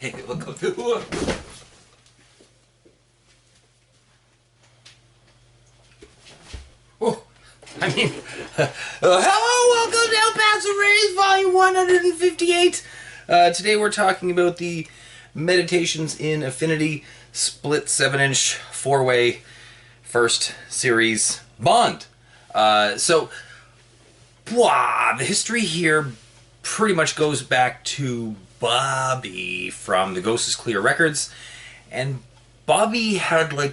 Hey, look, look. Oh, I mean, hello, welcome to El Paso Rays, volume 158. Today we're talking about the Meditations in Affinity split 7-inch 4-way first series Bond. The history here pretty much goes back to Bobby from the Ghost is Clear records, and Bobby had I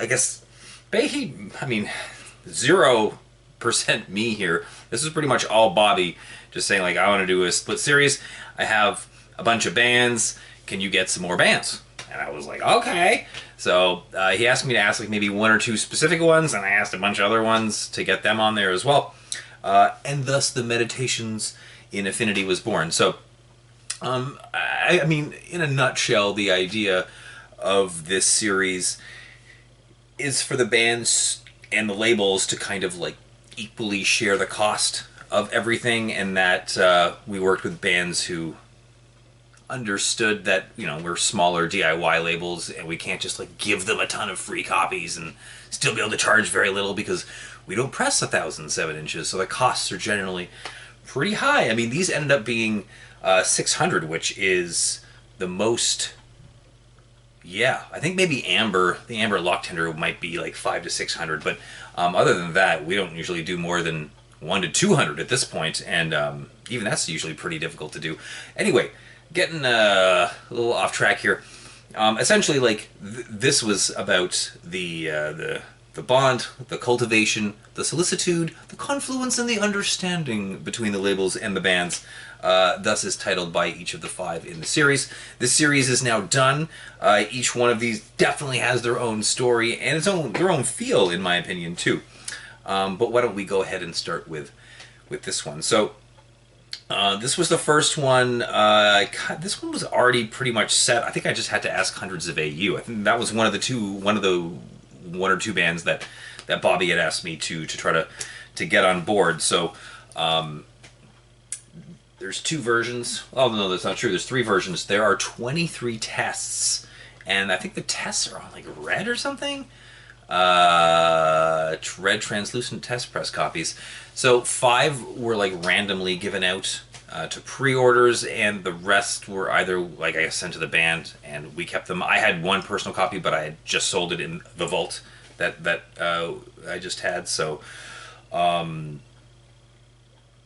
guess, 0% me here. This is pretty much all Bobby just saying I want to do a split series. I have a bunch of bands. Can you get some more bands? And I was like, okay. So he asked me to ask maybe one or two specific ones, and I asked a bunch of other ones to get them on there as well. And thus the Meditations in Affinity was born. So, I mean, in a nutshell, the idea of this series is for the bands and the labels to kind of equally share the cost of everything, and that we worked with bands who understood that we're smaller DIY labels and we can't just give them a ton of free copies and still be able to charge very little, because we don't press 1,007 inches, so the costs are generally pretty high. I mean, these ended up being 600, which is the most. Yeah, I think maybe the Amber lock tender might be 500 to 600, but other than that, we don't usually do more than 100 to 200 at this point, and even that's usually pretty difficult to do. Anyway, getting a little off track here. Essentially, this was about the bond, the cultivation, the solicitude, the confluence, and the understanding between the labels and the bands. Thus is titled by each of the 5 in the series. This series is now done. Each one of these definitely has their own story and their own feel, in my opinion, too. But why don't we go ahead and start with this one. So this was the first one. This one was already pretty much set. I think I just had to ask Hundreds of AU. I think that was one of the one or two bands that Bobby had asked me to try to get on board. So there's 2 versions. Oh no, that's not true. There's 3 versions. There are 23 tests, and I think the tests are on red or something. Red translucent test press copies. So 5 were randomly given out to pre-orders, and the rest were either I sent to the band and we kept them. I had 1 personal copy, but I had just sold it in the vault that I just had. So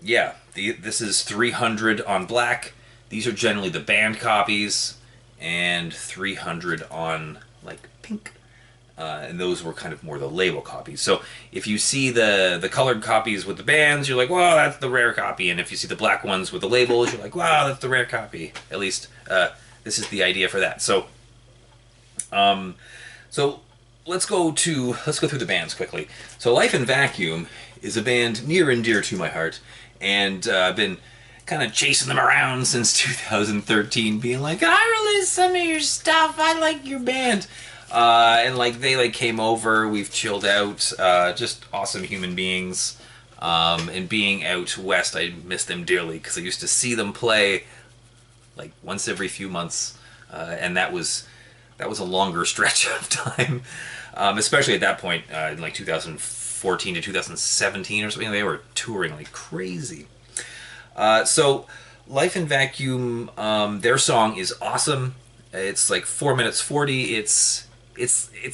yeah, this is 300 on black. These are generally the band copies, and 300 on pink. And those were kind of more the label copies. So if you see the colored copies with the bands, you're like, wow, that's the rare copy. And if you see the black ones with the labels, you're like, wow, that's the rare copy. At least this is the idea for that. So let's go through the bands quickly. So Life in Vacuum is a band near and dear to my heart, and I've been kind of chasing them around since 2013, being like, I released some of your stuff, I like your band. And they came over, we've chilled out, just awesome human beings. And being out west, I miss them dearly, because I used to see them play once every few months, and that was a longer stretch of time, especially at that point in 2014 to 2017 or something. They were touring like crazy. So Life in Vacuum, their song is awesome. It's 4 minutes 40. It's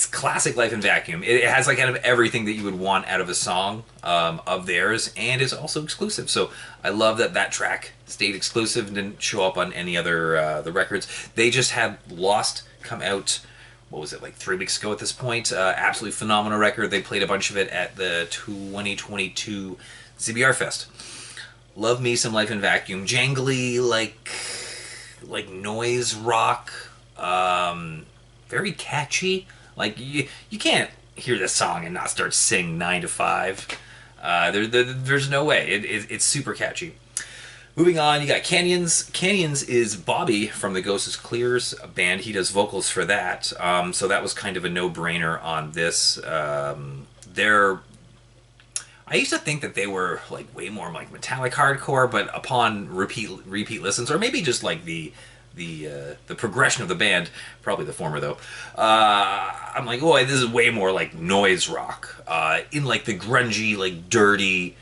classic Life in Vacuum. It has kind of everything that you would want out of a song of theirs, and is also exclusive. So I love that track stayed exclusive and didn't show up on any other the records. They just had Lost come out, what was it, 3 weeks ago at this point. Absolutely phenomenal record. They played a bunch of it at the 2022 ZBR Fest. Love me some Life in Vacuum. Jangly, like noise rock. Very catchy. You can't hear this song and not start singing 9 to 5. There's no way. It's super catchy. Moving on, you got Canyons. Canyons is Bobby from the Ghost is Clear's band. He does vocals for that. So that was kind of a no-brainer on this. I used to think that they were way more metallic hardcore, but upon repeat listens, or maybe just the the progression of the band, probably the former though. I'm like, oh, this is way more like noise rock, in like the grungy, like dirty.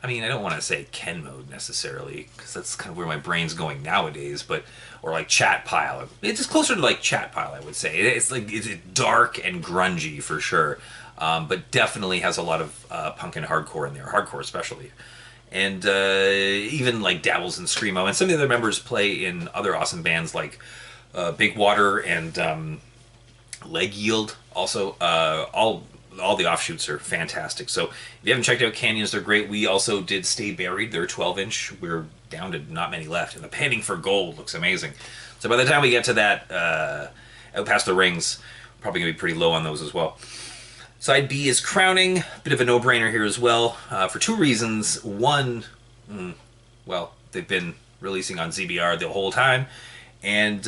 I mean, I don't want to say Ken mode necessarily, because that's kind of where my brain's going nowadays, but, or like Chat Pile. It's just closer to like Chat Pile, I would say. It's like, it's dark and grungy for sure, but definitely has a lot of punk and hardcore in there, hardcore especially. And even like dabbles in Screamo. And some of the other members play in other awesome bands like Big Water and Leg Yield also. All the offshoots are fantastic. So if you haven't checked out Canyons, they're great. We also did Stay Buried. They're 12-inch. We're down to not many left. And the Panning for Gold looks amazing. So by the time we get to that, out past the rings, we're probably going to be pretty low on those as well. Side B is Crowning. Bit of a no-brainer here as well, for two reasons. One, well, they've been releasing on ZBR the whole time, and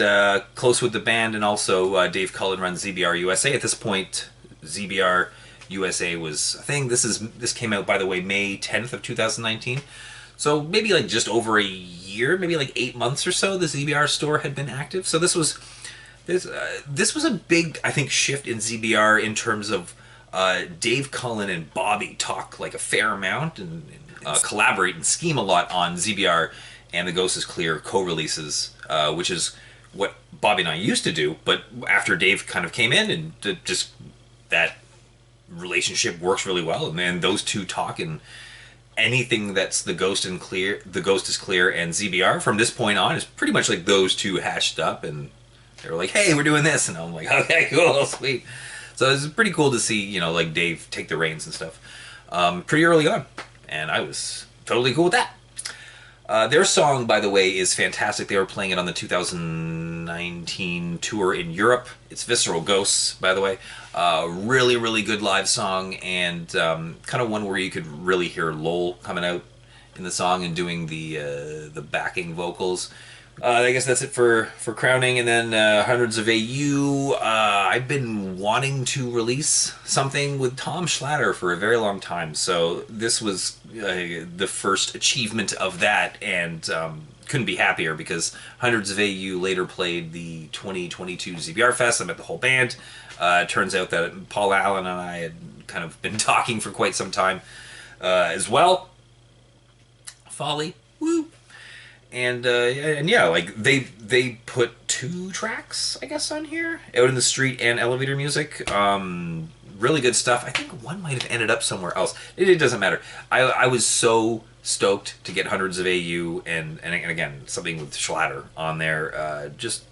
close with the band, and also Dave Cullen runs ZBR USA. At this point, ZBR USA was a thing. This came out, by the way, May 10th of 2019. So maybe like just over a year, maybe like 8 months or so, the ZBR store had been active. So this was a big, I think, shift in ZBR in terms of Dave Cullen and Bobby talk like a fair amount and collaborate and scheme a lot on ZBR and the Ghost is Clear co-releases, which is what Bobby and I used to do. But after Dave kind of came in, and just that relationship works really well, and then those two talk, and anything that's the Ghost is Clear and ZBR from this point on is pretty much like those two hatched up, and they were like, hey, we're doing this, and I'm like, okay, cool, sweet. So it's pretty cool to see, you know, like Dave take the reins and stuff pretty early on, and I was totally cool with that. Their song, by the way, is fantastic. They were playing it on the 2019 tour in Europe. It's Visceral Ghosts, by the way. Really, really good live song, and kind of one where you could really hear Lowell coming out in the song and doing the backing vocals. I guess that's it for Crowning, and then Hundreds of AU. I've been wanting to release something with Tom Schlatter for a very long time, so this was the first achievement of that, and couldn't be happier, because Hundreds of AU later played the 2022 ZBR Fest. I met the whole band. Turns out that Paul Allen and I had kind of been talking for quite some time as well. Folly, woo! And yeah, like they put 2 tracks, I guess, on here, Out in the Street and Elevator Music. Really good stuff. I think one might have ended up somewhere else. It doesn't matter. I was so stoked to get Hundreds of AU and again something with Schlatter on there. Just,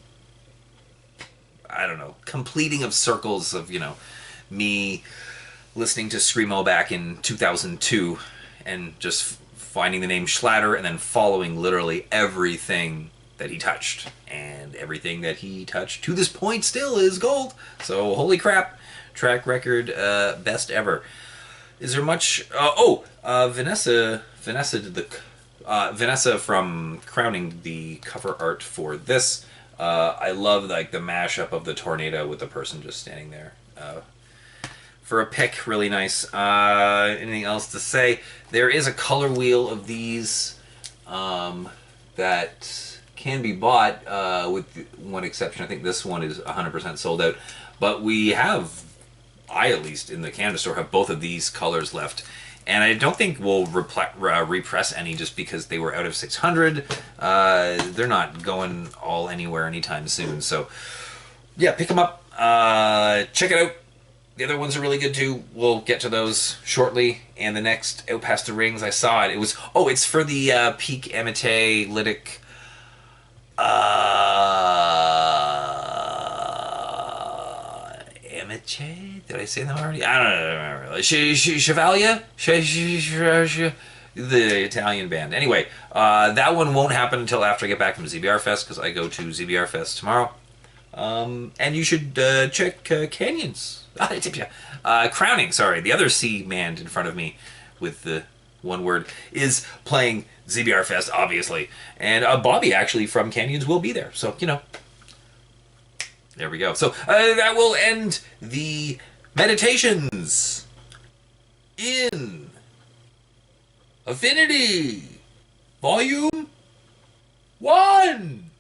I don't know, completing of circles of, you know, me listening to Screamo back in 2002 and just finding the name Schlatter and then following literally everything that he touched. And everything that he touched to this point still is gold. So holy crap, track record, best ever. Is there much? Vanessa did the Vanessa from Crowning the cover art for this. I love like the mashup of the tornado with the person just standing there. For a pick, really nice. Anything else to say? There is a color wheel of these that can be bought, with one exception. I think this one is 100% sold out. But we have, I at least in the Canada store, have both of these colors left. And I don't think we'll repress any just because they were out of 600. They're not going all anywhere anytime soon. So, yeah, pick them up. Check it out. The other ones are really good too. We'll get to those shortly. And the next, Out Past the Rings, I saw it. It was, it's for the Peak Amite Lytic. Amite? Did I say them already? I don't know. Chevalier? The Italian band. Anyway, that one won't happen until after I get back from ZBR Fest, because I go to ZBR Fest tomorrow. And you should check Canyons. Crowning, sorry. The other C man in front of me with the one word is playing ZBR Fest, obviously. And Bobby, actually, from Canyons will be there. So, you know, there we go. So that will end the Meditations in Affinity Volume 1.